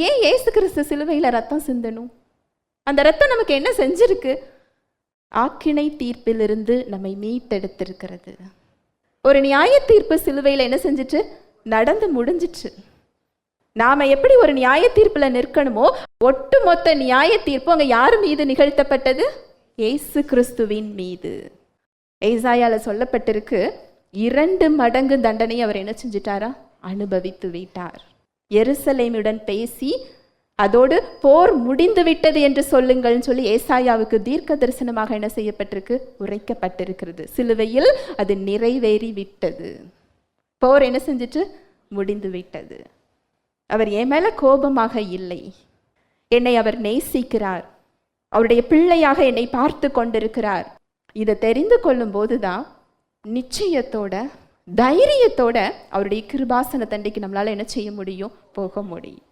ஏன் இயேசு கிறிஸ்து சிலுவையில் ரத்தம் சிந்தணும்? அந்த ரத்தம் நமக்கு என்ன செஞ்சிருக்கு? ஆக்கினை தீர்ப்பிலிருந்து நம்மை மீட்டெடுத்திருக்கிறது. ஒரு நியாய தீர்ப்பு சிலுவையில் என்ன செஞ்சிட்டு நடந்து முடிஞ்சிச்சு. நாம எப்படி ஒரு நியாய தீர்ப்புல நிற்கணுமோ, ஒட்டுமொத்த நியாய தீர்ப்பு அங்க யார் மீது நிகழ்த்தப்பட்டது? இயேசு கிறிஸ்துவின் மீது. ஏசாயால சொல்லப்பட்டிருக்கு, 2 மடங்கு தண்டனை அவர் என்ன செஞ்சிட்டாரா? அனுபவித்து விட்டார். எருசலேமுடன் பேசி அதோடு போர் முடிந்து விட்டது என்று சொல்லுங்கள் சொல்லி ஏசாயாவுக்கு தீர்க்க தரிசனமாக என்ன செய்யப்பட்டிருக்கு? உரைக்கப்பட்டிருக்கிறது. சிலுவையில் அது நிறைவேறி விட்டது. போர் என்ன செஞ்சிட்டு முடிந்து விட்டது. அவர் என் மேல கோபமாக இல்லை, என்னை அவர் நேசிக்கிறார், அவருடைய பிள்ளையாக என்னை பார்த்து கொண்டிருக்கிறார். இதை தெரிந்து கொள்ளும் போதுதான் நிச்சயத்தோட தைரியத்தோட அவருடைய கிருபாசன தண்டைக்கு நம்மளால என்ன செய்ய முடியும்? போக முடியும்.